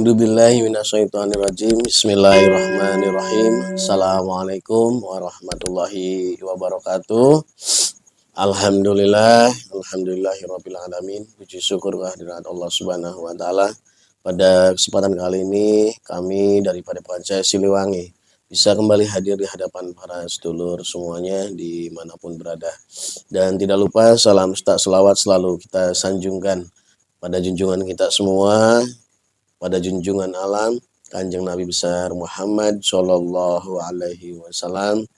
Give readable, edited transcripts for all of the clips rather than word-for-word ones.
A'udzubillahi minasyaitonirrajim. Bismillahirrahmanirrahim. Assalamualaikum warahmatullahi wabarakatuh. Alhamdulillahirabbil alamin. Puji syukur kehadirat Allah Subhanahu wa taala. Pada kesempatan kali ini kami dari Padepokan Siliwangi bisa kembali hadir di hadapan para sedulur semuanya dimanapun berada. Dan tidak lupa salam selawat selalu kita sanjungkan pada junjungan kita semua, pada junjungan alam Kanjeng Nabi besar Muhammad Shallallahu Alaihi Wasallam,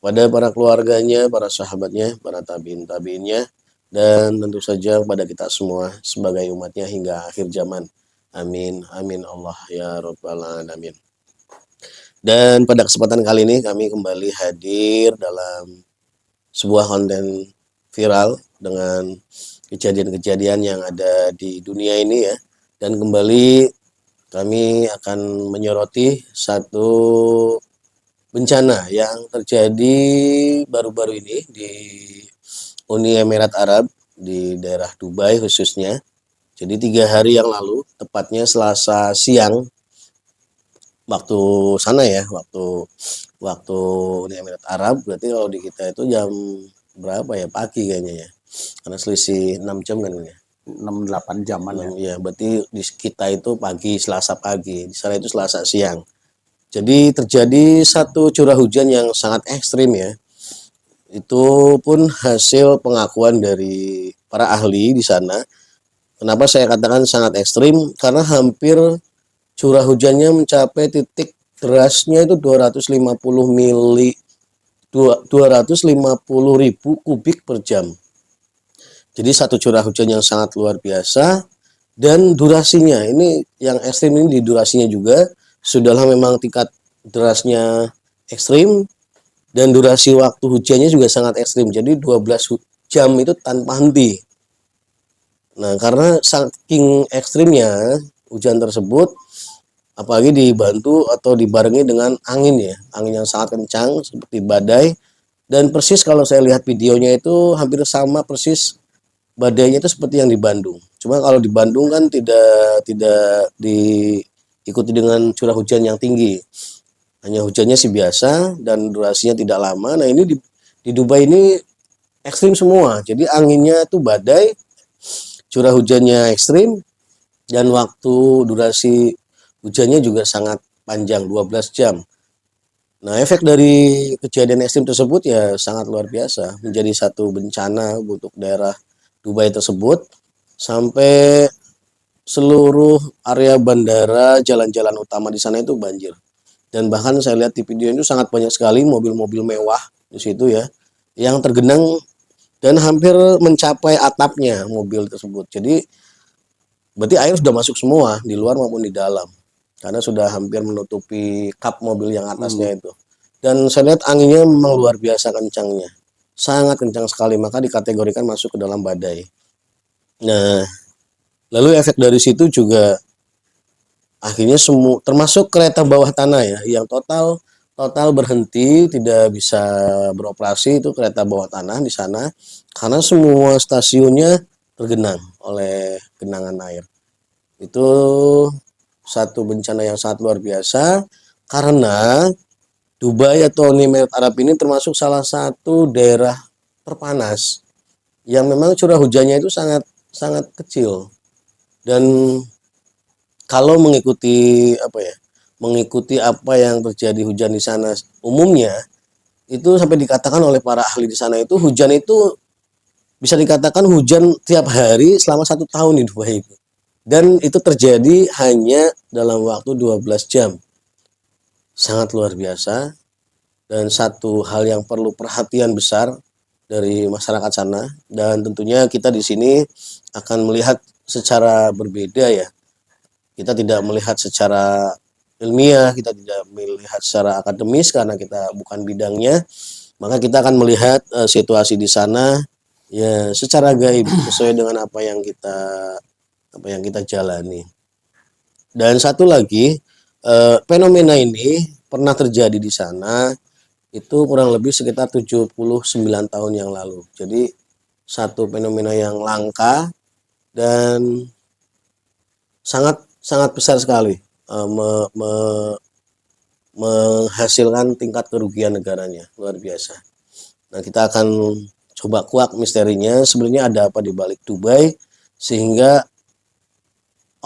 pada para keluarganya, para sahabatnya, para tabiin-tabiinnya, dan tentu saja pada kita semua sebagai umatnya hingga akhir zaman. Amin, amin Allah ya Rabbal Alamin. Dan pada kesempatan kali ini kami kembali hadir dalam sebuah konten viral dengan kejadian-kejadian yang ada di dunia ini ya. Dan kembali kami akan menyoroti satu bencana yang terjadi baru-baru ini di Uni Emirat Arab, di daerah Dubai khususnya. Jadi 3 hari yang lalu, tepatnya Selasa siang, waktu sana ya, waktu Uni Emirat Arab, berarti kalau di kita itu jam berapa ya, pagi kayaknya ya, karena selisih 6 jam kan ya. 6-8 jaman ya. Ya, berarti di kita itu pagi, Selasa pagi, di sana itu Selasa siang. Jadi terjadi satu curah hujan yang sangat ekstrim ya. Itu pun hasil pengakuan dari para ahli di sana. Kenapa saya katakan sangat ekstrim? Karena hampir curah hujannya mencapai titik derasnya itu 250 ribu kubik per jam. Jadi satu curah hujan yang sangat luar biasa, dan durasinya ini yang ekstrim ini di durasinya juga sudahlah memang tingkat derasnya ekstrim, dan durasi waktu hujannya juga sangat ekstrim. Jadi 12 jam itu tanpa henti. Nah, karena saking ekstrimnya hujan tersebut, apalagi dibantu atau dibarengi dengan angin ya, angin yang sangat kencang seperti badai, dan persis kalau saya lihat videonya itu hampir sama persis badainya itu seperti yang di Bandung. Cuma kalau di Bandung kan tidak diikuti dengan curah hujan yang tinggi. Hanya hujannya sih biasa dan durasinya tidak lama. Nah, ini di Dubai ini ekstrim semua. Jadi anginnya itu badai, curah hujannya ekstrim, dan waktu durasi hujannya juga sangat panjang, 12 jam. Nah, efek dari kejadian ekstrim tersebut ya sangat luar biasa, menjadi satu bencana untuk daerah Dubai tersebut, sampai seluruh area bandara, jalan-jalan utama di sana itu banjir. Dan bahkan saya lihat di video itu sangat banyak sekali mobil-mobil mewah di situ ya, yang tergenang dan hampir mencapai atapnya mobil tersebut. Jadi berarti air sudah masuk semua di luar maupun di dalam, karena sudah hampir menutupi kap mobil yang atasnya itu. Dan saya lihat anginnya memang luar biasa kencangnya, sangat kencang sekali, maka dikategorikan masuk ke dalam badai. Nah, lalu efek dari situ juga akhirnya semua, termasuk kereta bawah tanah ya, yang total berhenti, tidak bisa beroperasi, itu kereta bawah tanah di sana, karena semua stasiunnya tergenang oleh genangan air. Itu satu bencana yang sangat luar biasa, karena Dubai atau Uni Emirat Arab ini termasuk salah satu daerah terpanas yang memang curah hujannya itu sangat kecil. Dan kalau mengikuti apa yang terjadi hujan di sana umumnya, itu sampai dikatakan oleh para ahli di sana itu hujan itu bisa dikatakan hujan tiap hari selama 1 tahun di Dubai itu. Dan itu terjadi hanya dalam waktu 12 jam. Sangat luar biasa, dan satu hal yang perlu perhatian besar dari masyarakat sana, dan tentunya kita di sini akan melihat secara berbeda ya. Kita tidak melihat secara ilmiah, kita tidak melihat secara akademis karena kita bukan bidangnya, maka kita akan melihat situasi di sana ya secara gaib, sesuai dengan apa yang kita jalani. Dan satu lagi, fenomena ini pernah terjadi di sana itu kurang lebih sekitar 79 tahun yang lalu. Jadi satu fenomena yang langka dan sangat besar sekali. menghasilkan tingkat kerugian negaranya luar biasa. Nah, kita akan coba kuak misterinya sebenarnya ada apa di balik Dubai sehingga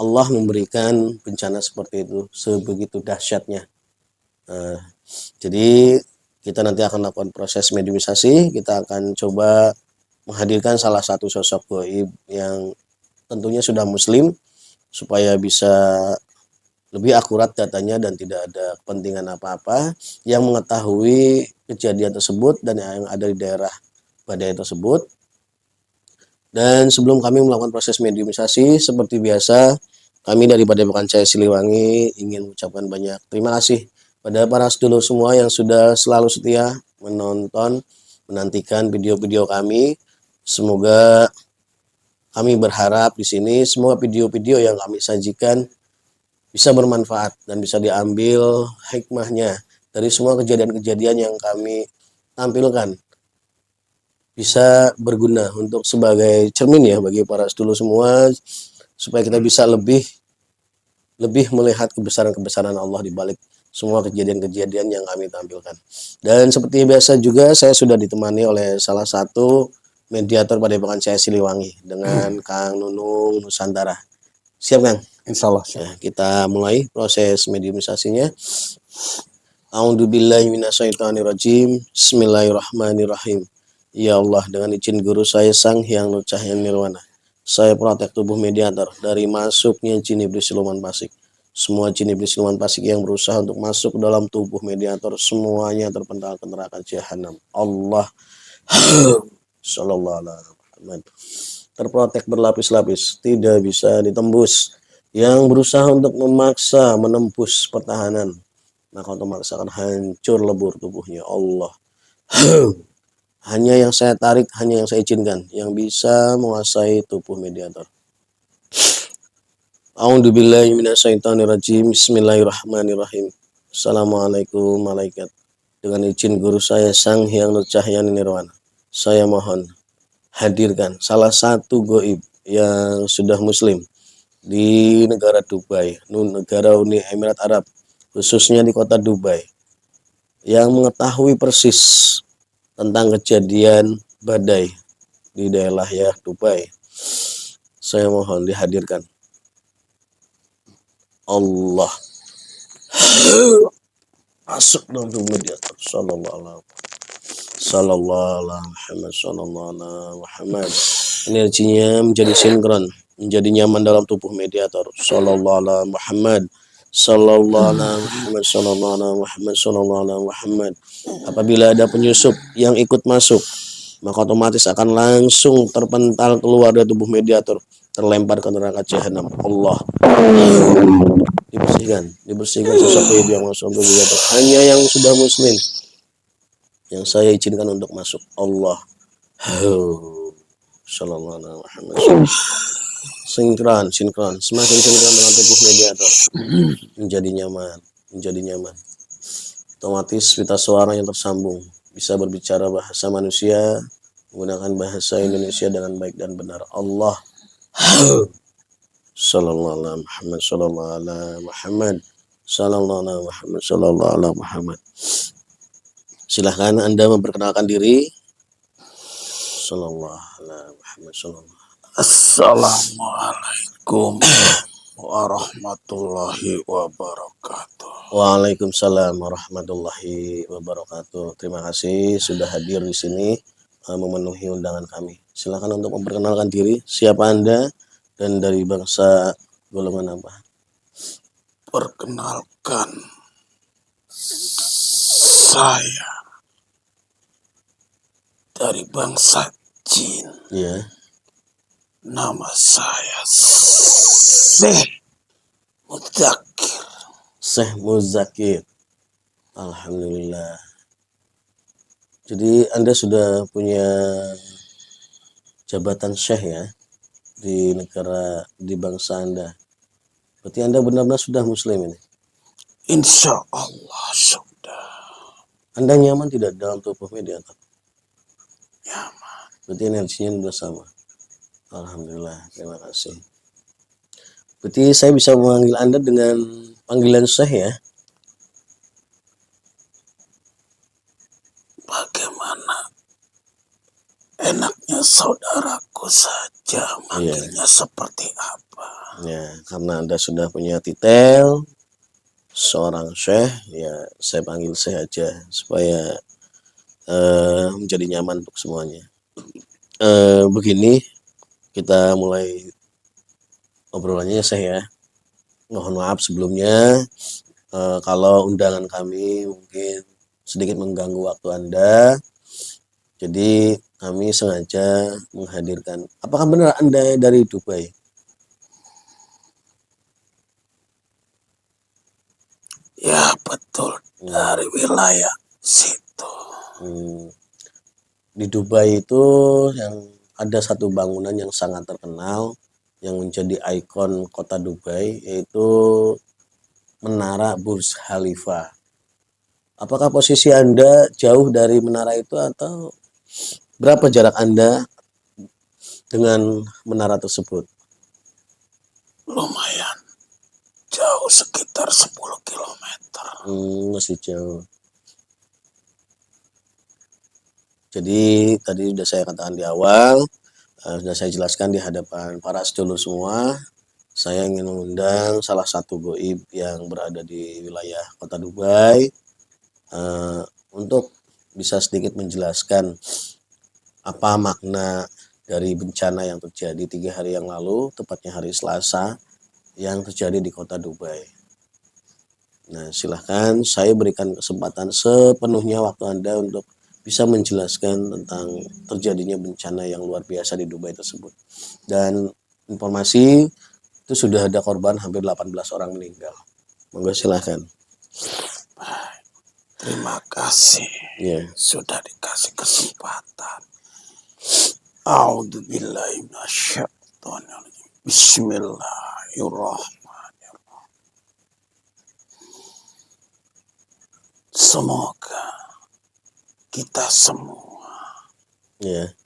Allah memberikan bencana seperti itu sebegitu dahsyatnya. Nah, jadi kita nanti akan lakukan proses mediumisasi, kita akan coba menghadirkan salah satu sosok gaib yang tentunya sudah muslim supaya bisa lebih akurat datanya dan tidak ada kepentingan apa-apa yang mengetahui kejadian tersebut dan yang ada di daerah badai tersebut. Dan sebelum kami melakukan proses mediumisasi, seperti biasa, kami dari Padepokan Cahaya Siliwangi ingin mengucapkan banyak terima kasih pada para sedulur semua yang sudah selalu setia menonton, menantikan video-video kami. Semoga kami berharap di sini semua video-video yang kami sajikan bisa bermanfaat dan bisa diambil hikmahnya dari semua kejadian-kejadian yang kami tampilkan, bisa berguna untuk sebagai cermin ya bagi para sedulur semua supaya kita bisa lebih melihat kebesaran-kebesaran Allah di balik semua kejadian-kejadian yang kami tampilkan. Dan seperti biasa juga saya sudah ditemani oleh salah satu mediator Padepokan Cahaya Siliwangi dengan Kang Nunung Nusantara. Siap, Kang? Insya Allah. Ya, kita mulai proses mediumisasinya. A'udzubillahi minasyaitonirrajim. Bismillahirrahmanirrahim. Ya Allah, dengan izin guru saya Sang Hyang Nur Cahaya Nirwana, saya protek tubuh mediator dari masuknya jin iblis siluman fasik. Semua jin iblis siluman fasik yang berusaha untuk masuk ke dalam tubuh mediator semuanya terpental ke neraka jahanam. Allah Sallallahu alaihi Muhammad. Terprotek berlapis-lapis, tidak bisa ditembus. Yang berusaha untuk memaksa menembus pertahanan, maka otomatis akan hancur lebur tubuhnya. Allah. Hanya yang saya tarik, hanya yang saya izinkan yang bisa menguasai tubuh mediator. A'udzubillahi minasyaitonirrajim. Bismillahirrahmanirrahim. Assalamualaikum malaikat. Dengan izin guru saya Sang Hyang Nur Cahaya Nirwana, saya mohon hadirkan salah satu gaib yang sudah muslim di negara Dubai, negara Uni Emirat Arab, khususnya di kota Dubai, yang mengetahui persis tentang kejadian badai di daerah ya Dubai. Saya mohon dihadirkan. Allah masuk dalam tubuh mediator. Sallallahu alaihi Muhammad. Energinya menjadi sinkron, menjadi nyaman dalam tubuh mediator. Sallallahu alaihi Muhammad. Sallallahu alaihi Muhammad. Apabila ada penyusup yang ikut masuk, maka otomatis akan langsung terpental keluar dari tubuh mediator, terlempar ke neraka jahanam. Allah. Dibersihkan sosok gaib yang masuk tubuh mediator. Hanya yang sudah muslim yang saya izinkan untuk masuk. Allah. Sallallahu alaihi Muhammad. Sinkron. Semakin sinkron dengan tubuh mediator, menjadi nyaman. Otomatis pita suara yang tersambung bisa berbicara bahasa manusia, menggunakan bahasa Indonesia dengan baik dan benar. Allah. Sallallahu alaihi Muhammad. Sallallahu alaihi Muhammad. Sallallahu alaihi Muhammad. Sallallahu alaihi Muhammad. Silahkan Anda memperkenalkan diri. Sallallahu alaihi Muhammad. Sallallahu. Assalamualaikum warahmatullahi wabarakatuh. Waalaikumsalam warahmatullahi wabarakatuh. Terima kasih sudah hadir di sini memenuhi undangan kami. Silakan untuk memperkenalkan diri, siapa Anda dan dari bangsa golongan apa? Perkenalkan, saya dari bangsa jin. Ya. Nama saya Syekh Muzakir. Syekh Muzakir. Alhamdulillah. Jadi Anda sudah punya jabatan Syekh ya di negara, di bangsa Anda. Berarti Anda benar-benar sudah muslim ini. Insya Allah sudah. Anda nyaman tidak dalam tubuh mediator? Nyaman. Berarti energinya sudah sama. Alhamdulillah, terima kasih. Berarti saya bisa memanggil Anda dengan panggilan Syekh ya? Bagaimana enaknya saudaraku saja Iya, manggilnya seperti apa? ya, karena Anda sudah punya titel seorang Syekh, ya saya panggil Syekh aja supaya menjadi nyaman untuk semuanya. Begini, kita mulai obrolannya Syekh ya. Mohon maaf sebelumnya kalau undangan kami mungkin sedikit mengganggu waktu Anda. Jadi kami sengaja menghadirkan. Apakah benar Anda dari Dubai? Ya betul, dari wilayah situ. Di Dubai itu yang ada satu bangunan yang sangat terkenal yang menjadi ikon kota Dubai, yaitu Menara Burj Khalifa. Apakah posisi Anda jauh dari menara itu atau berapa jarak Anda dengan menara tersebut? Lumayan jauh, sekitar 10 kilometer. Masih jauh. Jadi tadi sudah saya katakan di awal, sudah saya jelaskan di hadapan para sedulur semua, saya ingin mengundang salah satu goib yang berada di wilayah kota Dubai untuk bisa sedikit menjelaskan apa makna dari bencana yang terjadi 3 hari yang lalu, tepatnya hari Selasa, yang terjadi di kota Dubai. Nah, silahkan saya berikan kesempatan sepenuhnya waktu Anda untuk bisa menjelaskan tentang terjadinya bencana yang luar biasa di Dubai tersebut. Dan informasi itu sudah ada korban hampir 18 orang meninggal. Monggo silahkan. Terima kasih Ya. sudah dikasih kesempatan. A'udzubillahi minasyaitonirrajim. Bismillahirrahmanirrahim. Semoga kita semua Ya.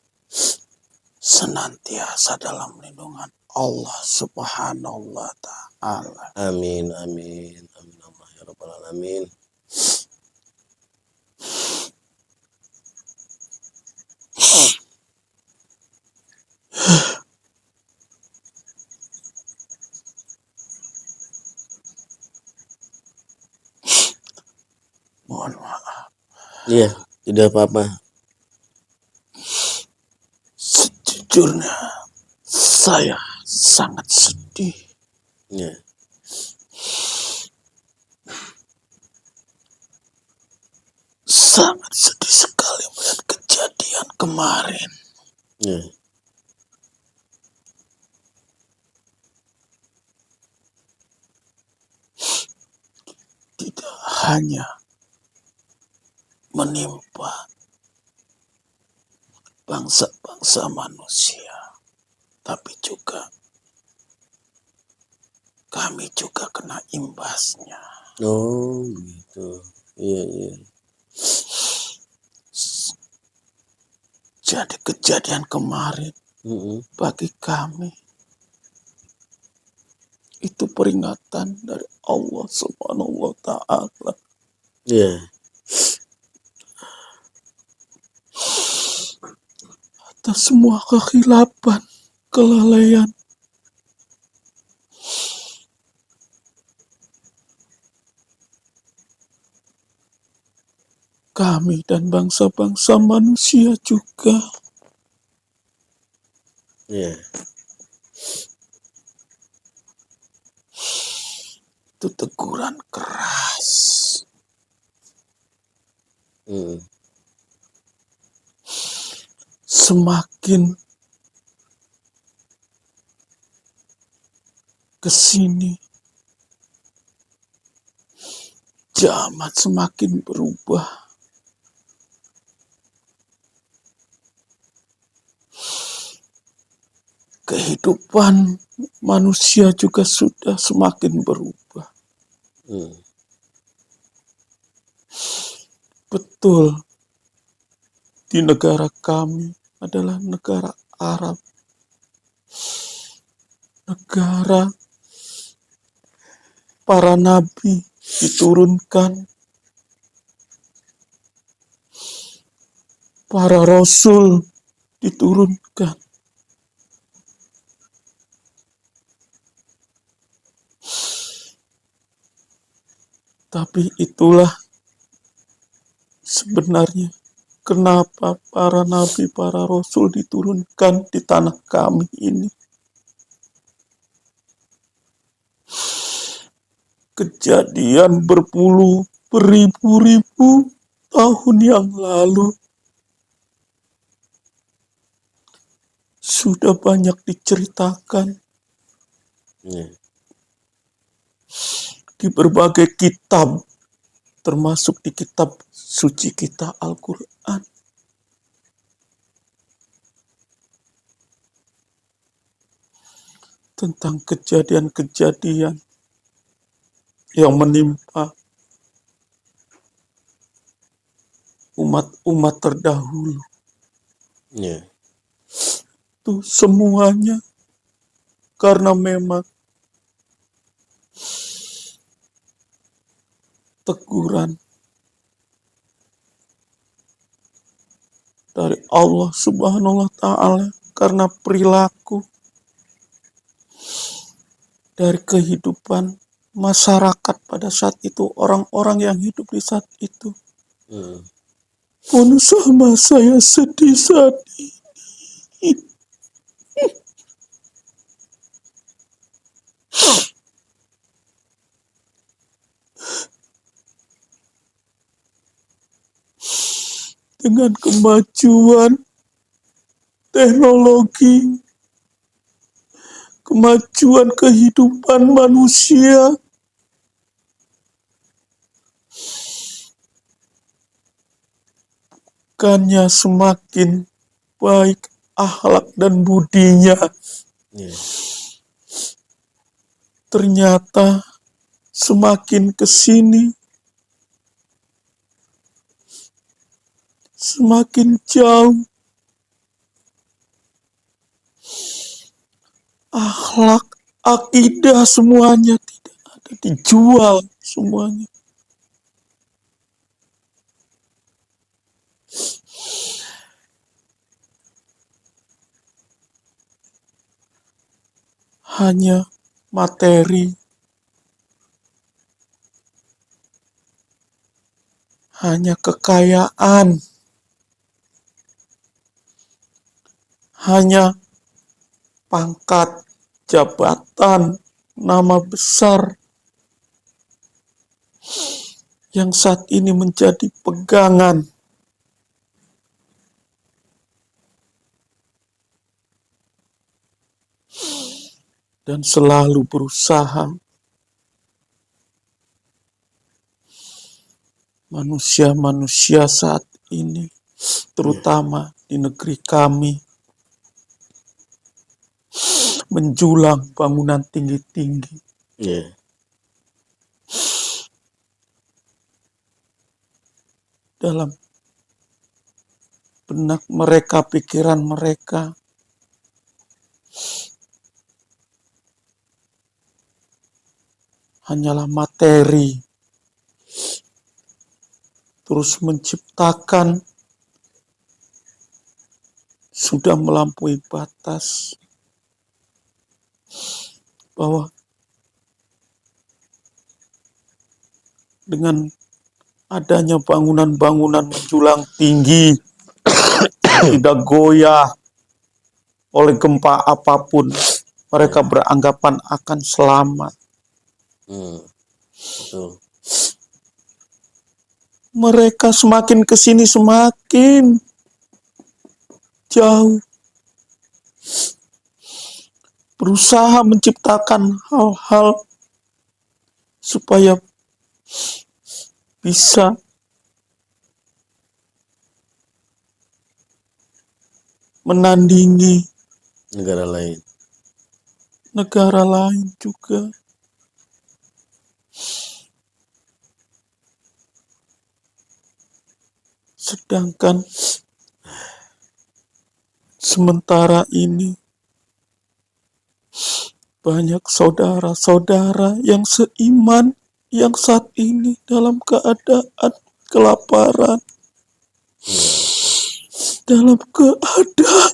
senantiasa dalam lindungan Allah Subhanahu wa Ta'ala. Amin, amin, amin Allah ya Rabbal Alamin. Mohon maaf, Iya, tidak apa-apa. sejujurnya saya sangat sedih. Ya. Sangat sedih sekali melihat kejadian kemarin. Ya. Tidak hanya menimpa bangsa-bangsa manusia, tapi juga kami juga kena imbasnya. Oh, gitu. Iya, iya. Jadi kejadian kemarin bagi kami itu peringatan dari Allah Subhanahu wa Ta'ala. Iya. Atas semua kekhilapan, kelalaian, kami dan bangsa-bangsa manusia juga. Iya. Itu teguran keras. Semakin kesini, zaman semakin berubah. Kehidupan manusia juga sudah semakin berubah. Betul, di negara kami adalah negara Arab. Negara para nabi diturunkan, para rasul diturunkan. Tapi itulah sebenarnya kenapa para nabi, para rasul diturunkan di tanah kami ini. Kejadian beribu-ribu tahun yang lalu sudah banyak diceritakan Ya. di berbagai kitab, termasuk di kitab suci kita Al-Quran. Tentang kejadian-kejadian yang menimpa umat-umat terdahulu. Ya. Itu semuanya karena memang teguran dari Allah Subhanahu wa Ta'ala, karena perilaku dari kehidupan masyarakat pada saat itu, orang-orang yang hidup di saat itu. Pun sama saya sedih saat ini. Dengan kemajuan teknologi, kemajuan kehidupan manusia, bukannya semakin baik akhlak dan budinya, ternyata semakin kesini semakin jauh. Akhlak, akidah semuanya tidak ada, dijual semuanya. Hanya materi, hanya kekayaan, hanya pangkat, jabatan, nama besar yang saat ini menjadi pegangan. Dan selalu berusaha manusia-manusia saat ini, terutama di negeri kami, menjulang bangunan tinggi-tinggi. Dalam benak mereka, pikiran mereka, hanyalah materi, terus menciptakan sudah melampaui batas, bahwa dengan adanya bangunan-bangunan menjulang tinggi, tidak goyah oleh gempa apapun, mereka beranggapan akan selamat. Betul. Mereka semakin kesini semakin jauh, berusaha menciptakan hal-hal supaya bisa menandingi negara lain juga. Sedangkan sementara ini banyak saudara-saudara yang seiman yang saat ini dalam keadaan kelaparan, dalam keadaan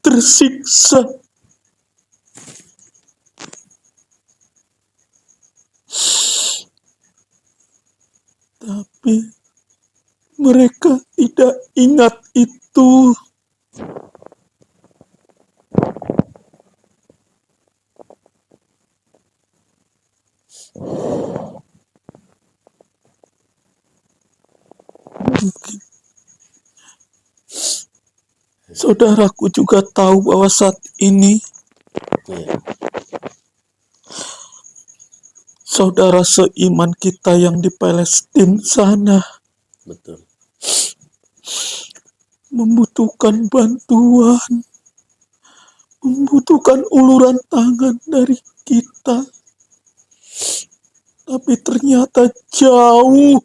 tersiksa. Tapi mereka tidak ingat itu. Mungkin saudaraku juga tahu bahwa saat ini Iya, saudara seiman kita yang di Palestina sana betul. membutuhkan bantuan, membutuhkan uluran tangan dari kita. Tapi ternyata jauh.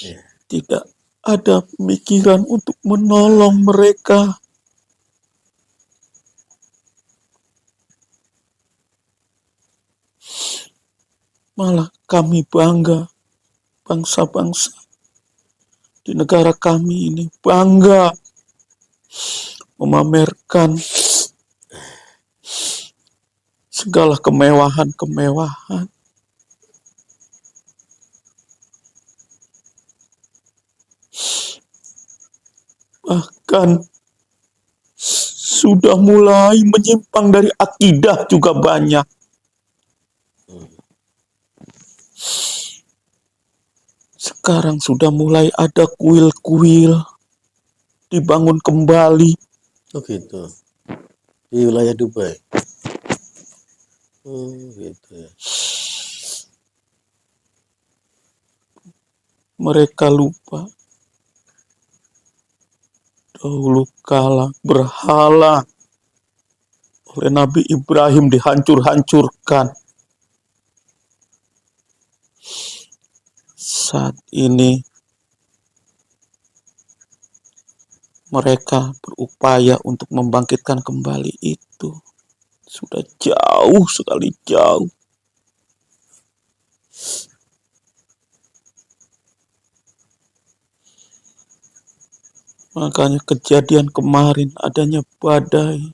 Iya, Tidak ada pemikiran untuk menolong mereka. Malah kami bangga, bangsa-bangsa di negara kami ini bangga memamerkan segala kemewahan-kemewahan. Bahkan sudah mulai menyimpang dari akidah juga banyak. Sekarang sudah mulai ada kuil-kuil dibangun kembali. oh gitu. Di wilayah Dubai. Gitu ya. Mereka lupa dahulu kala berhala oleh Nabi Ibrahim dihancur-hancurkan. Saat ini mereka berupaya untuk membangkitkan kembali itu. Sudah jauh sekali jauh. Makanya kejadian kemarin adanya badai.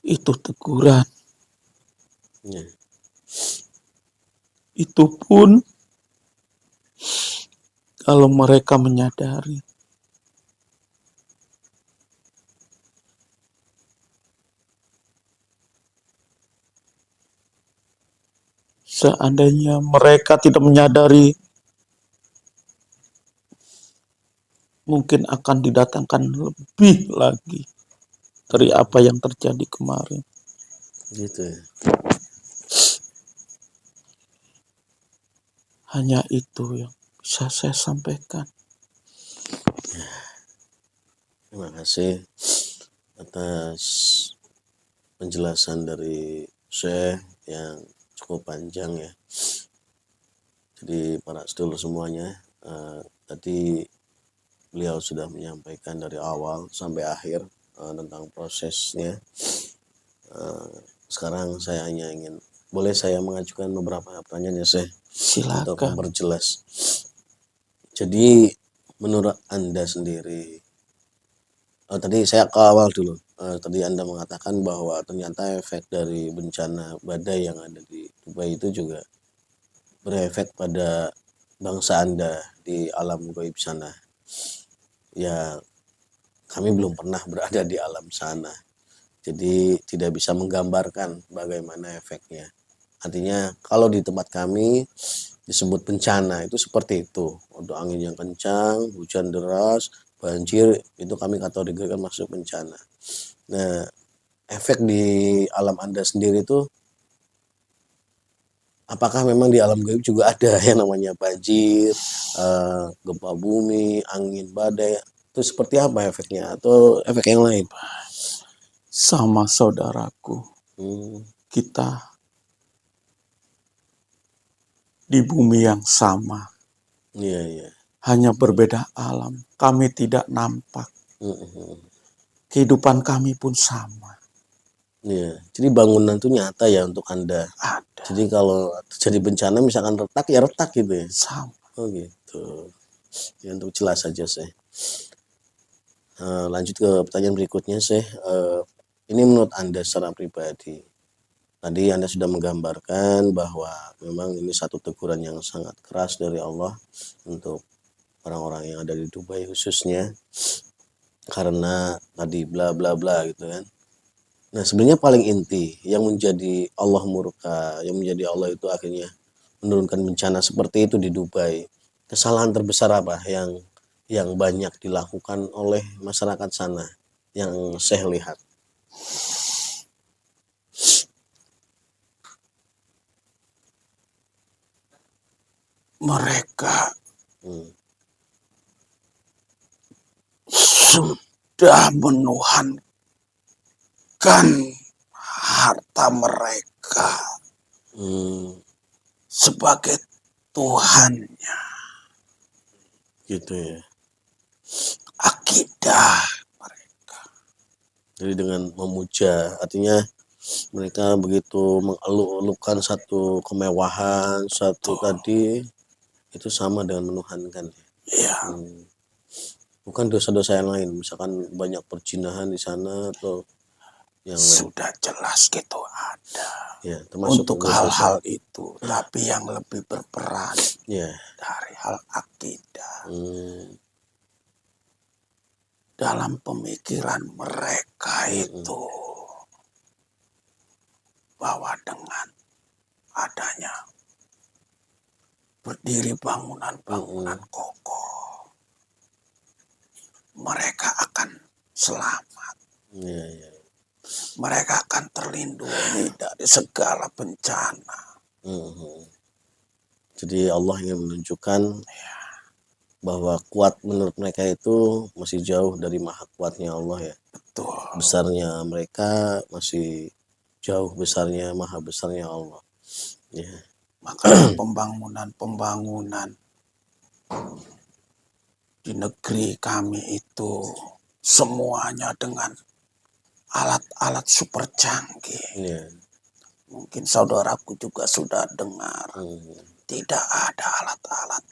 Itu teguran. Iya. Itu pun kalau mereka menyadari. Seandainya mereka tidak menyadari, mungkin akan didatangkan lebih lagi dari apa yang terjadi kemarin. Gitu ya. Hanya itu yang bisa saya sampaikan. Terima kasih atas penjelasan dari Syekh yang cukup panjang ya. Jadi para sedulur semuanya, tadi beliau sudah menyampaikan dari awal sampai akhir tentang prosesnya. Sekarang saya hanya boleh saya mengajukan beberapa pertanyaan ya Syekh untuk Silakan. memperjelas. Jadi menurut Anda sendiri, tadi saya ke awal dulu. Tadi Anda mengatakan bahwa ternyata efek dari bencana badai yang ada di Dubai itu juga berefek pada bangsa Anda di alam gaib sana. Ya, kami belum pernah berada di alam sana. Jadi tidak bisa menggambarkan bagaimana efeknya. Artinya kalau di tempat kami disebut bencana itu seperti itu. Untuk angin yang kencang, hujan deras, banjir, itu kami kategorikan masuk bencana. Nah, efek di alam Anda sendiri itu apakah memang di alam gaib juga ada yang namanya banjir, gempa bumi, angin badai, itu seperti apa efeknya atau efek yang lain? Sama saudaraku, Hmm, kita di bumi yang sama. Iya, iya. Hanya berbeda alam. Kami tidak nampak. Mm-mm. Kehidupan kami pun sama. Iya. Jadi bangunan itu nyata ya untuk Anda. Ada. Jadi kalau terjadi bencana misalkan retak ya retak gitu ya. Sama. Oh gitu. Ya untuk jelas saja sih. Lanjut ke pertanyaan berikutnya sih. Ini menurut Anda secara pribadi. Tadi Anda sudah menggambarkan bahwa memang ini satu teguran yang sangat keras dari Allah untuk orang-orang yang ada di Dubai khususnya. Karena tadi bla bla bla gitu kan. Nah sebenarnya paling inti yang menjadi Allah murka, yang menjadi Allah itu akhirnya menurunkan bencana seperti itu di Dubai. Kesalahan terbesar apa yang banyak dilakukan oleh masyarakat sana yang saya lihat? Mereka Hmm. sudah menuhankan harta mereka Hmm, sebagai Tuhannya. gitu ya. Akidah mereka. Jadi dengan memuja, artinya mereka begitu mengeluk-elukan satu kemewahan, satu tadi itu sama dengan menuhankan. Ya, Hmm. Bukan dosa-dosa yang lain, misalkan banyak perjinahan di sana atau yang lain. sudah jelas gitu ada. Ya, termasuk Untuk dosa-dosa. hal-hal itu. Tapi yang lebih berperan Ya. dari hal akidah. Hmm. Dalam pemikiran mereka itu. Bahwa dengan adanya berdiri bangunan-bangunan kokoh, mereka akan selamat. Ya, ya. Mereka akan terlindungi dari segala bencana. Jadi Allah ingin menunjukkan bahwa kuat menurut mereka itu masih jauh dari maha kuatnya Allah ya. Betul. Besarnya mereka masih jauh besarnya maha besarnya Allah. Ya. Makanya pembangunan di negeri kami itu semuanya dengan alat-alat super canggih. Ya. Mungkin saudaraku juga sudah dengar. Tidak ada alat-alat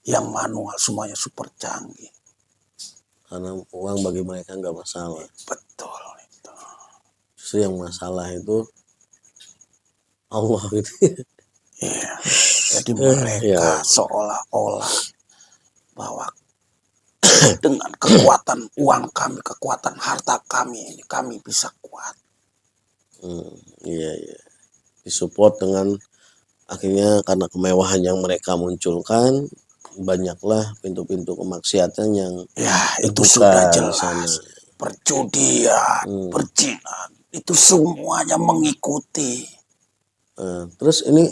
yang manual, semuanya super canggih. Karena uang bagi mereka nggak masalah. Betul itu. Justru yang masalah itu Allah gitu. Iya. Jadi mereka Ya. seolah-olah bahwa dengan kekuatan uang kami, kekuatan harta kami ini kami bisa kuat. Iya, iya. Disupport dengan akhirnya karena kemewahan yang mereka munculkan, banyaklah pintu-pintu kemaksiatan yang Ya, itu terbuka sudah di jelas. sana. Perjudian, perjinan, itu semuanya mengikuti. Terus ini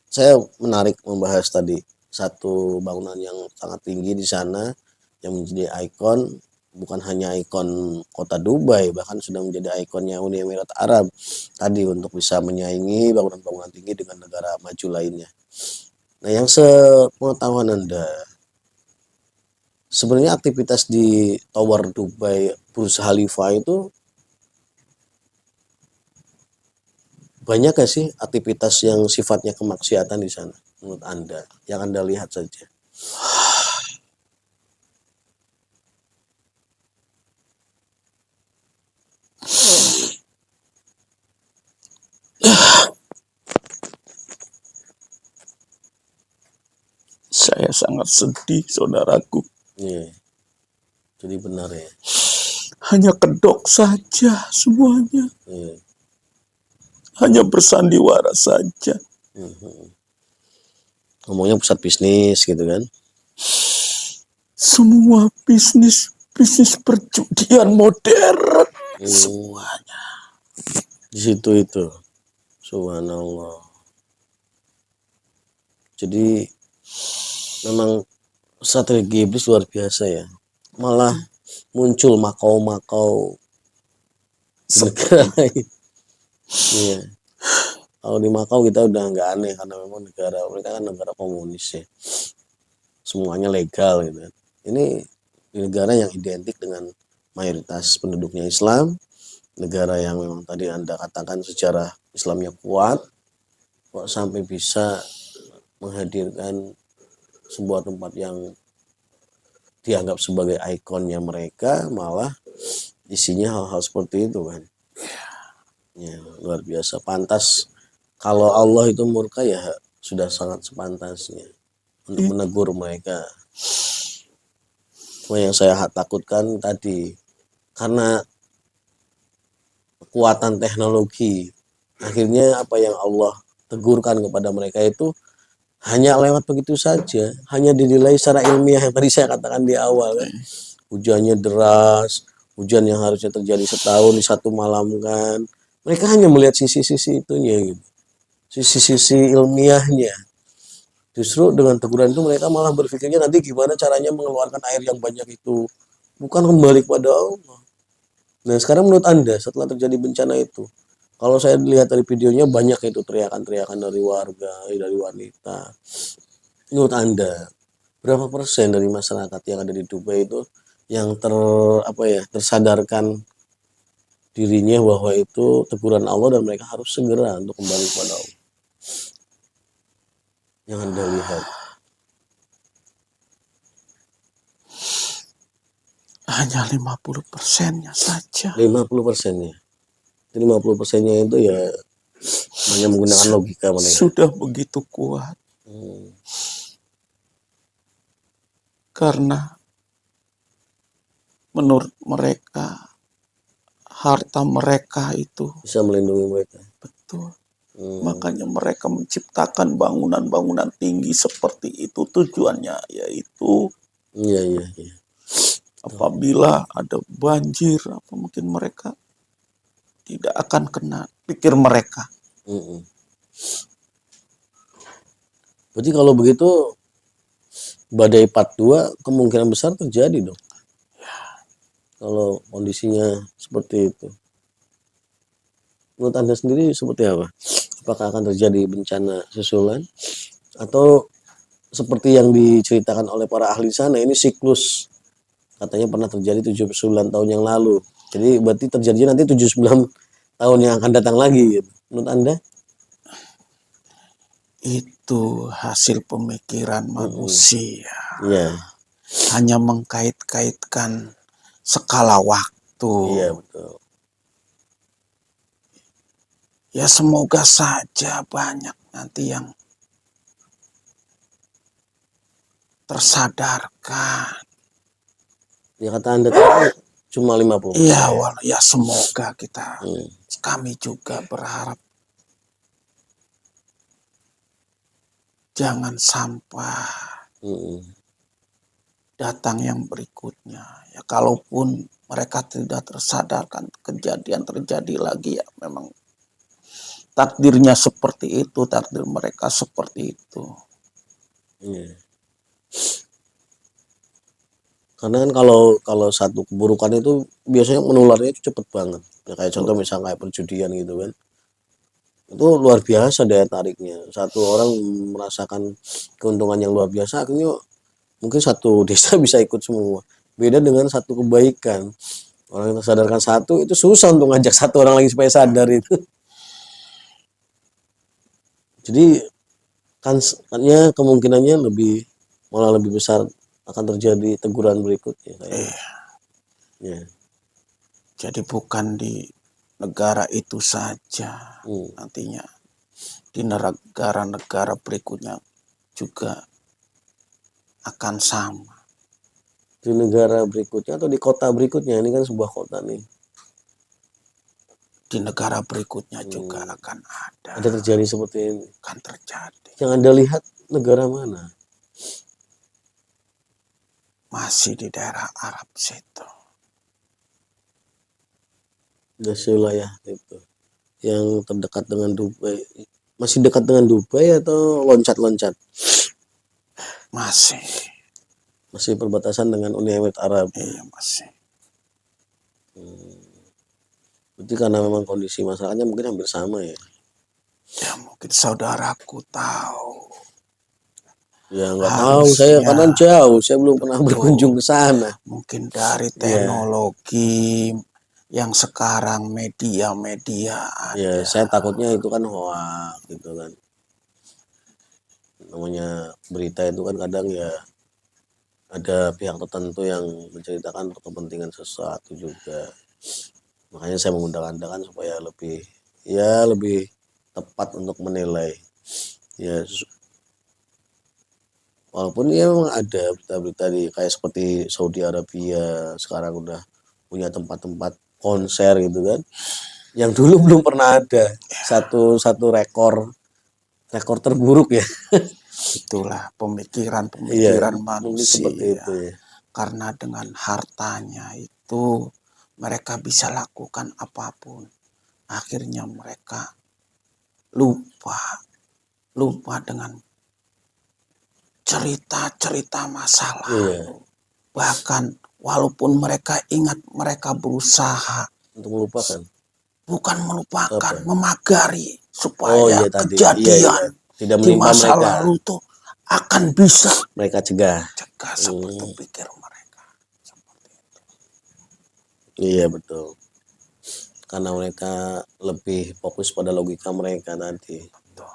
saya menarik membahas tadi satu bangunan yang sangat tinggi di sana yang menjadi ikon, bukan hanya ikon kota Dubai, bahkan sudah menjadi ikonnya Uni Emirat Arab tadi untuk bisa menyaingi bangunan-bangunan tinggi dengan negara maju lainnya. Nah, yang sepengetahuan Anda, sebenarnya aktivitas di Tower Dubai Burj Khalifa itu banyak gak sih aktivitas yang sifatnya kemaksiatan di sana menurut Anda, yang Anda lihat saja? Saya sangat sedih, saudaraku. Iya. Jadi benar ya. Hanya kedok saja semuanya. Iya. Hanya bersandiwara saja. Ngomongnya pusat bisnis gitu kan. Semua bisnis perjudian modern. Semuanya. Di situ itu. Subhanallah. Jadi memang strategi iblis luar biasa ya. Malah muncul makau-makau di negara lain. Iya. Kalau di Makau kita udah nggak aneh karena memang mereka kan negara komunis ya, semuanya legal gitu. Ini negara yang identik dengan mayoritas penduduknya Islam, negara yang memang tadi Anda katakan sejarah Islamnya kuat, kok sampai bisa menghadirkan sebuah tempat yang dianggap sebagai ikonnya mereka, malah isinya hal-hal seperti itu kan. Ya, luar biasa. Pantas kalau Allah itu murka ya sudah sangat sepantasnya untuk menegur mereka. Cuma yang saya takutkan tadi, karena kekuatan teknologi, akhirnya apa yang Allah tegurkan kepada mereka itu hanya lewat begitu saja, hanya dinilai secara ilmiah yang tadi saya katakan di awal kan. Hujannya deras, hujan yang harusnya terjadi setahun di satu malam kan. Mereka hanya melihat sisi-sisi itunya gitu. Sisi-sisi ilmiahnya. Justru dengan teguran itu mereka malah berpikirnya nanti gimana caranya mengeluarkan air yang banyak itu. Bukan kembali kepada Allah. Nah sekarang menurut Anda setelah terjadi bencana itu, kalau saya lihat dari videonya banyak itu teriakan-teriakan dari warga, dari wanita. Menurut Anda, berapa persen dari masyarakat yang ada di Dubai itu yang tersadarkan dirinya bahwa itu teguran Allah dan mereka harus segera untuk kembali kepada Allah? Yang Anda lihat. Hanya 50%-nya saja. 50%-nya. 50%-nya itu ya hanya menggunakan logika mereka. Sudah begitu kuat. Karena menurut mereka harta mereka itu Bisa melindungi mereka. betul. Makanya mereka menciptakan bangunan-bangunan tinggi seperti itu, tujuannya yaitu Iya. apabila ada banjir apa mungkin mereka tidak akan kena, pikir mereka. Berarti kalau begitu badai part 2 kemungkinan besar terjadi dong. Kalau kondisinya seperti itu. Menurut Anda sendiri seperti apa? Apakah akan terjadi bencana susulan? Atau seperti yang diceritakan oleh para ahli sana, ini siklus. Katanya pernah terjadi 79 tahun yang lalu. Jadi berarti terjadinya nanti 79 tahun yang akan datang lagi gitu. Menurut Anda? Itu hasil pemikiran manusia. Iya. Hanya mengkait-kaitkan skala waktu. Iya betul. Ya semoga saja banyak nanti yang tersadarkan. Ya kata Anda tadi cuma 50. Iya, ya semoga kami juga berharap jangan sampai datang yang berikutnya. Ya kalaupun mereka tidak tersadarkan, kejadian terjadi lagi ya memang takdirnya seperti itu, takdir mereka seperti itu. Iya. Karena kan kalau satu keburukan itu biasanya menularnya itu cepet banget. Ya, kayak contoh misalnya kayak perjudian gitu kan. Itu luar biasa daya tariknya. Satu orang merasakan keuntungan yang luar biasa, akhirnya mungkin satu desa bisa ikut semua. Beda dengan satu kebaikan. Orang yang tersadarkan satu itu susah untuk ngajak satu orang lagi supaya sadar itu. Jadi kannya kemungkinannya malah lebih besar akan terjadi teguran berikutnya. Ya. Jadi bukan di negara itu saja, nantinya di negara-negara berikutnya juga akan sama. Di negara berikutnya atau di kota berikutnya, ini kan sebuah kota nih. Di negara berikutnya juga akan ada. Ada terjadi seperti ini. Akan terjadi. Yang Anda lihat negara mana? Masih di daerah Arab situ. Di wilayah itu. Yang terdekat dengan Dubai. Masih dekat dengan Dubai atau loncat-loncat? Masih perbatasan dengan Uni Emirat Arab. Iya, masih. Berarti karena memang kondisi masyarakatnya mungkin hampir sama ya. Ya Mungkin saudaraku tahu. Ya nggak tahu saya karena Harusnya jauh, saya belum pernah betul. berkunjung ke sana. Mungkin dari Ya, teknologi yang sekarang media-media ya ada. saya takutnya itu kan hoax gitu kan. Namanya berita itu kan kadang ya ada pihak tertentu yang menceritakan untuk kepentingan sesuatu juga. Makanya saya mengundang Anda kan supaya lebih tepat untuk menilai. Ya walaupun ya memang ada berita-berita di kayak seperti Saudi Arabia sekarang udah punya tempat-tempat konser gitu kan. Yang dulu belum pernah ada. Satu rekor terburuk ya. Itulah Iya, pemikiran-pemikiran mungkin seperti manusia. itu ya. Karena dengan hartanya itu mereka bisa lakukan apapun. Akhirnya mereka lupa dengan cerita-cerita masa Iya, lalu. Bahkan walaupun mereka ingat, mereka berusaha untuk melupakan bukan melupakan, apa? memagari Oh supaya iya tadi, iya. kejadian Tidak di menimpa masa mereka, lalu itu akan bisa mereka cegah. cegah seperti pikir mereka. Iya betul. Karena mereka lebih fokus pada logika mereka nanti, Betul.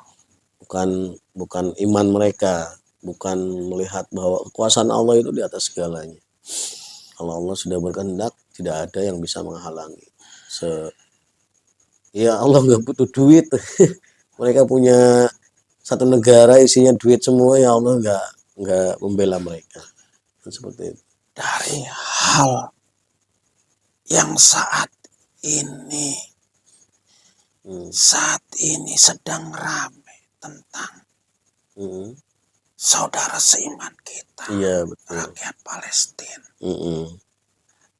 bukan iman mereka, bukan melihat bahwa kekuasaan Allah itu di atas segalanya. Kalau Allah sudah berkehendak, tidak ada yang bisa menghalangi. Ya Allah nggak butuh duit. Mereka punya satu negara isinya duit semua, ya Allah nggak membela mereka. Seperti itu. Dari hal yang saat ini sedang ramai tentang Mm-mm. saudara seiman kita, Iya betul. rakyat Palestina. Mm-mm.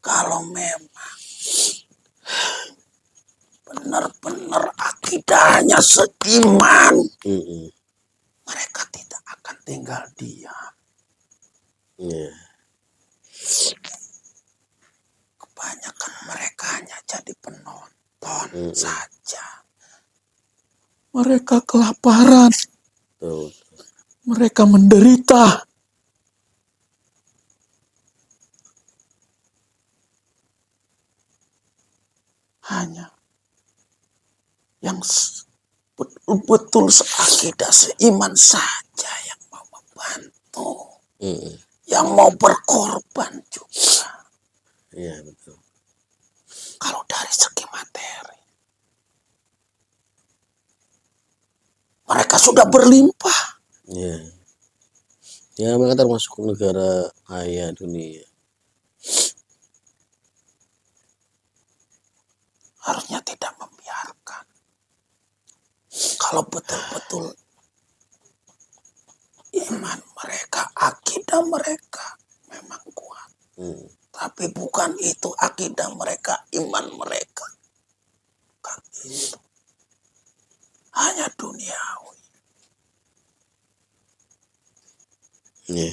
Kalau memang benar-benar akidahnya seiman, Mm-mm. mereka tidak akan tinggal diam. Iya. Kebanyakan mereka hanya jadi penonton saja. Mereka kelaparan, Betul. mereka menderita. Hanya yang betul-betul seakidah seiman saja yang mau membantu, yang mau berkorban juga. Iya betul. Kalau dari segi materi, mereka sudah berlimpah. Iya. Ya mereka termasuk negara kaya dunia. Harusnya tidak membiarkan. Kalau betul-betul iman mereka, akidah mereka memang kuat. Tapi bukan itu akidah mereka, iman mereka. Bukan itu. Hanya duniawi. Iya.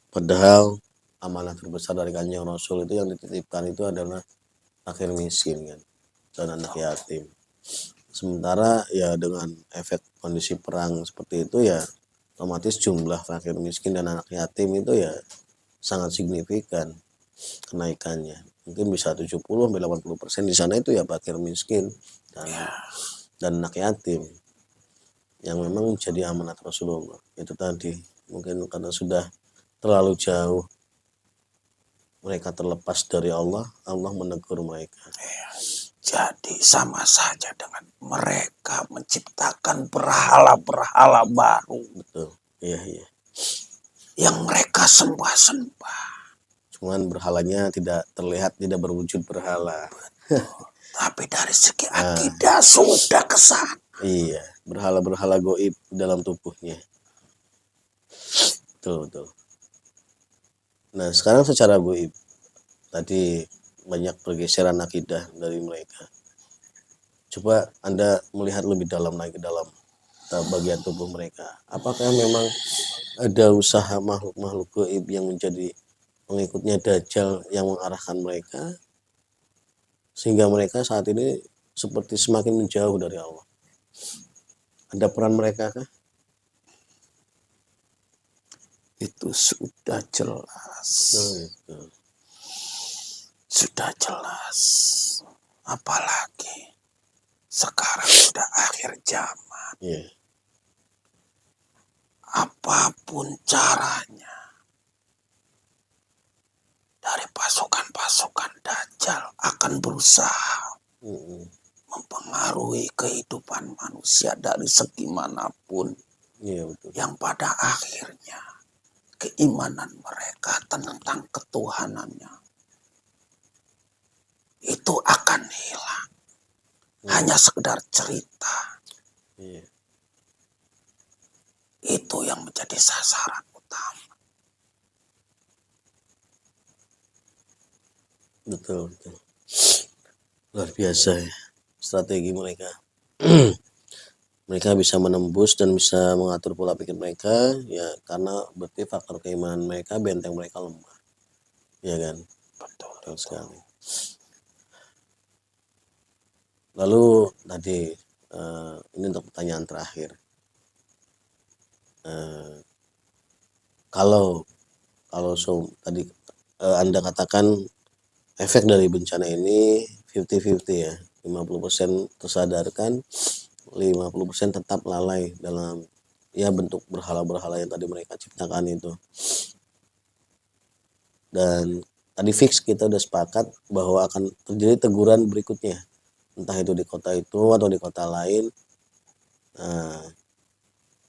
Padahal amanah terbesar dari Kanjeng Rasul itu yang dititipkan itu adalah fakir miskin kan dan anak yatim. Sementara ya dengan efek kondisi perang seperti itu ya otomatis jumlah fakir miskin dan anak yatim itu ya sangat signifikan kenaikannya. Mungkin bisa 70-80% di sana itu ya fakir miskin dan anak yatim yang memang menjadi amanat Rasulullah. Itu tadi mungkin karena sudah terlalu jauh mereka terlepas dari Allah, Allah menegur mereka. Jadi sama saja dengan mereka menciptakan berhala-berhala baru. Betul, iya. Yang mereka sembah-sembah. Cuman berhalanya tidak terlihat, tidak berwujud berhala. Tapi dari segi akidah sudah kesana. Iya, berhala-berhala goib dalam tubuhnya. Betul. Nah sekarang secara goib, tadi banyak pergeseran akidah dari mereka. Coba Anda melihat lebih dalam lagi dalam bagian tubuh mereka. Apakah memang ada usaha makhluk-makhluk goib yang menjadi pengikutnya Dajjal yang mengarahkan mereka sehingga mereka saat ini seperti semakin menjauh dari Allah? Ada peran mereka kah? Itu sudah jelas. Oh, gitu. Sudah jelas. Apalagi sekarang sudah akhir zaman. Iya. Apapun caranya, dari pasukan-pasukan Dajjal akan berusaha mempengaruhi kehidupan manusia dari segi manapun. Iya, betul. Yang pada akhirnya keimanan mereka tentang ketuhanannya itu akan hilang. Hanya sekedar cerita. Iya. Itu yang menjadi sasaran utama. Betul, betul. Luar biasa ya strategi mereka. Mereka bisa menembus dan bisa mengatur pola pikir mereka ya, karena berarti faktor keimanan mereka, benteng mereka lemah. Ya kan? Betul sekali. Lalu tadi ini untuk pertanyaan terakhir. Kalau tadi Anda katakan efek dari bencana ini 50-50 ya, 50% tersadarkan, 50% tetap lalai dalam ya bentuk berhala-berhala yang tadi mereka ciptakan itu. Dan tadi fix kita udah sepakat bahwa akan terjadi teguran berikutnya, entah itu di kota itu atau di kota lain. Nah,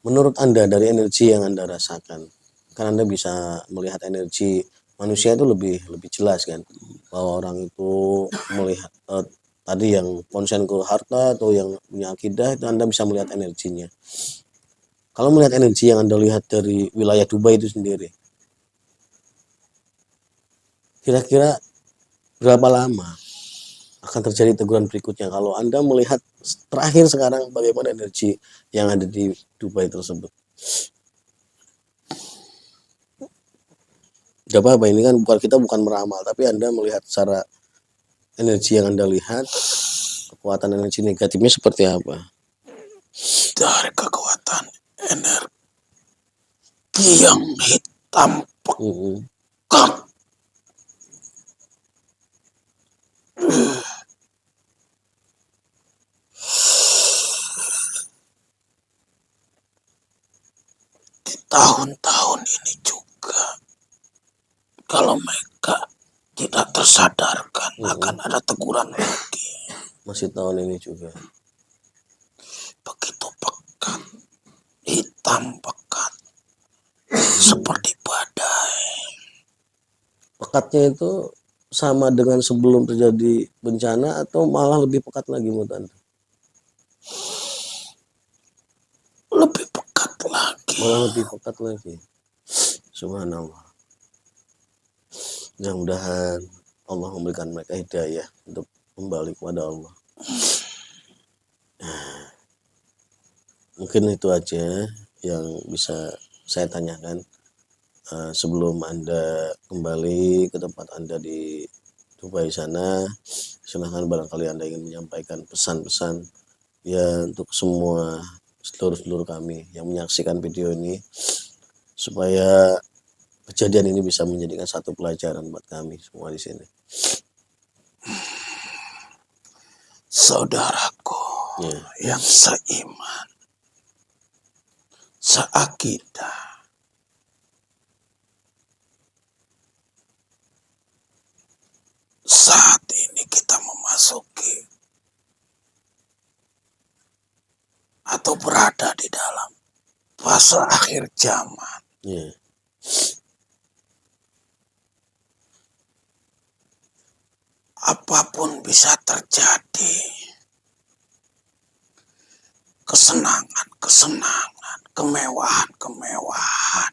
menurut Anda dari energi yang Anda rasakan, kan Anda bisa melihat energi manusia itu lebih jelas kan, bahwa orang itu melihat tadi yang konsen ke harta atau yang punya akidah itu Anda bisa melihat energinya. Kalau melihat energi yang Anda lihat dari wilayah Dubai itu sendiri, kira-kira berapa lama akan terjadi teguran berikutnya kalau Anda melihat terakhir sekarang bagaimana energi yang ada di Dubai tersebut? Gak apa-apa, ini kan kita bukan meramal, tapi Anda melihat secara energi yang Anda lihat, kekuatan energi negatifnya seperti apa? Dari kekuatan energi yang hitam pekat, di tahun-tahun ini juga, kalau mereka tidak tersadarkan akan ada teguran lagi. Masih tahun ini juga. Begitu pekat, hitam pekat, seperti badai. Pekatnya itu sama dengan sebelum terjadi bencana atau malah lebih pekat lagi menurut Anda? Lebih pekat lagi. Malah lebih pekat lagi. Subhanallah. Mudah-mudahan Allah memberikan mereka hidayah untuk kembali kepada Allah. Mungkin itu aja yang bisa saya tanyakan. Sebelum Anda kembali ke tempat Anda di Dubai sana, silahkan barangkali Anda ingin menyampaikan pesan-pesan ya untuk semua seluruh kami yang menyaksikan video ini, supaya kejadian ini bisa menjadikan satu pelajaran buat kami semua di sini. Saudaraku yang seiman, seakidah, saat ini kita memasuki atau berada di dalam fase akhir zaman. Apapun bisa terjadi. Kesenangan, kemewahan.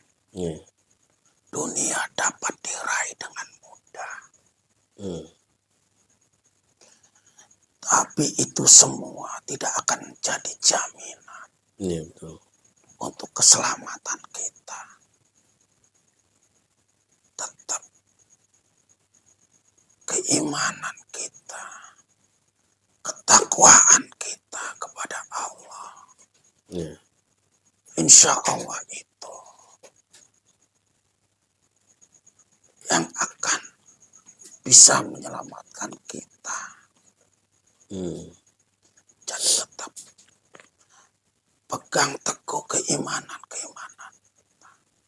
Dunia dapat diraih dengan mudah. Tapi itu semua tidak akan jadi jaminan untuk keselamatan kita. Tetap keimanan kita, ketakwaan kita kepada Allah Ya. Insya Allah itu yang akan bisa menyelamatkan kita. Jadi tetap pegang teguh keimanan.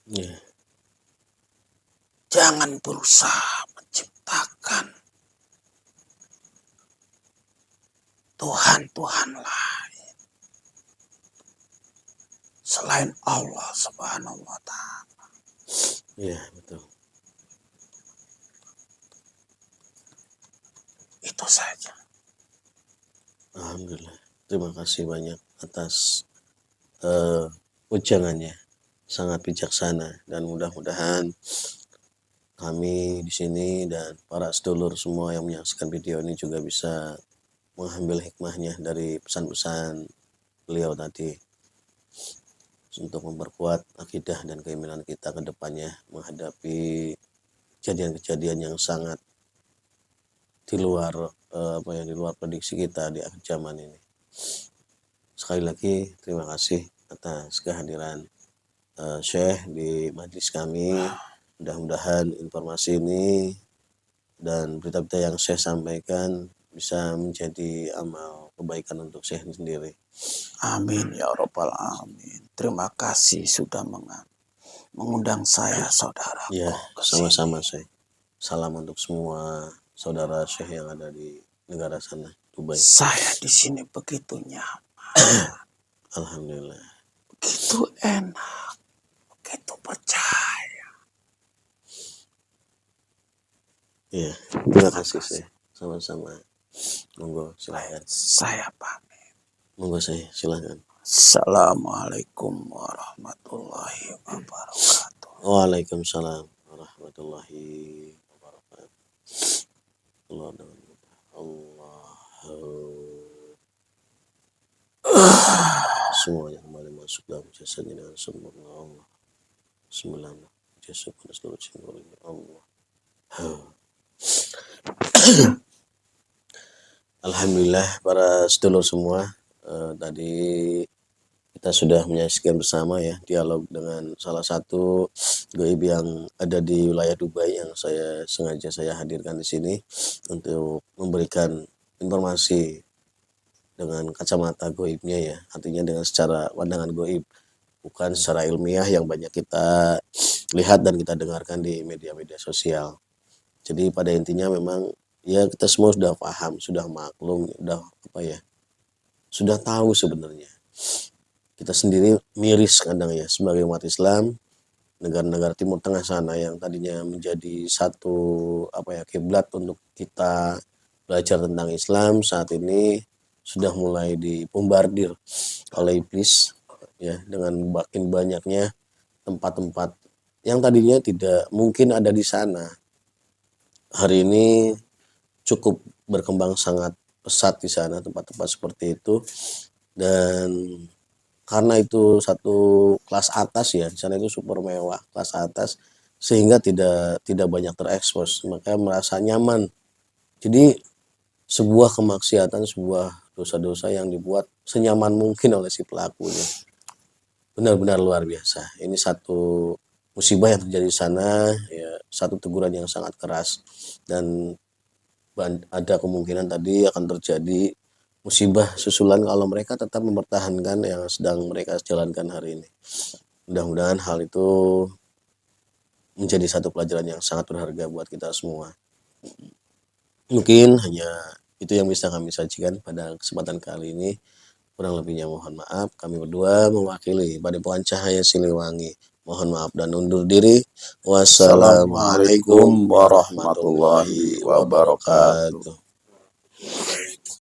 Ya. Jangan berusaha menciptakan Tuhan lain selain Allah Subhanahu wa Ta'ala. Ya, betul. Itu saja. Alhamdulillah. Terima kasih banyak atas ujangannya. Sangat bijaksana, dan mudah-mudahan kami di sini dan para sedulur semua yang menyaksikan video ini juga bisa mengambil hikmahnya dari pesan-pesan beliau tadi untuk memperkuat akidah dan keimanan kita ke depannya menghadapi kejadian-kejadian yang sangat di luar di luar prediksi kita di akhir zaman ini. Sekali lagi terima kasih atas kehadiran Syekh di majelis kami. Mudah-mudahan informasi ini dan berita-berita yang Syekh sampaikan bisa menjadi amal kebaikan untuk Syekh sendiri. Amin ya Rabbal Alamin. Terima kasih sudah mengundang saya, saudara. Ya, sama-sama Syekh. Salam untuk semua saudara Syekh yang ada di negara sana, Dubai. Saya di sini begitu nyaman. Alhamdulillah. Begitu enak. Begitu percaya. Iya, terima kasih Syekh. Sama-sama. Monggo silakan. Saya pamit. Monggo Syekh, silakan. Assalamualaikum warahmatullahi wabarakatuh. Waalaikumsalam warahmatullahi wabarakatuh. Semuanya kembali masuk dalam jasanya dengan sempurna Allah. Bismillah. Jasa pada seluruh simbol Allah. Alhamdulillah para sedulur semua, tadi kita sudah menyaksikan bersama ya dialog dengan salah satu gaib yang ada di wilayah Dubai yang sengaja saya hadirkan di sini untuk memberikan informasi dengan kacamata gaibnya ya, artinya dengan secara pandangan gaib, bukan secara ilmiah yang banyak kita lihat dan kita dengarkan di media-media sosial. Jadi pada intinya memang ya kita semua sudah paham, sudah maklum, sudah tahu sebenarnya. Kita sendiri miris kadang ya sebagai umat Islam, negara-negara Timur Tengah sana yang tadinya menjadi satu kiblat untuk kita belajar tentang Islam, saat ini sudah mulai dibombardir oleh iblis ya, dengan makin banyaknya tempat-tempat yang tadinya tidak mungkin ada di sana. Hari ini cukup berkembang sangat pesat di sana tempat-tempat seperti itu, dan karena itu satu kelas atas ya, di sana itu super mewah, kelas atas, sehingga tidak banyak terekspos, maka merasa nyaman. Jadi sebuah kemaksiatan, sebuah dosa-dosa yang dibuat senyaman mungkin oleh si pelakunya. Benar-benar luar biasa. Ini satu musibah yang terjadi di sana ya, satu teguran yang sangat keras, dan ada kemungkinan tadi akan terjadi musibah susulan kalau mereka tetap mempertahankan yang sedang mereka jalankan hari ini. Mudah-mudahan hal itu menjadi satu pelajaran yang sangat berharga buat kita semua. Mungkin hanya itu yang bisa kami sajikan pada kesempatan kali ini. Kurang lebihnya mohon maaf. Kami berdua mewakili Padepokan Cahaya Siliwangi mohon maaf dan undur diri. Wassalamualaikum warahmatullahi wabarakatuh.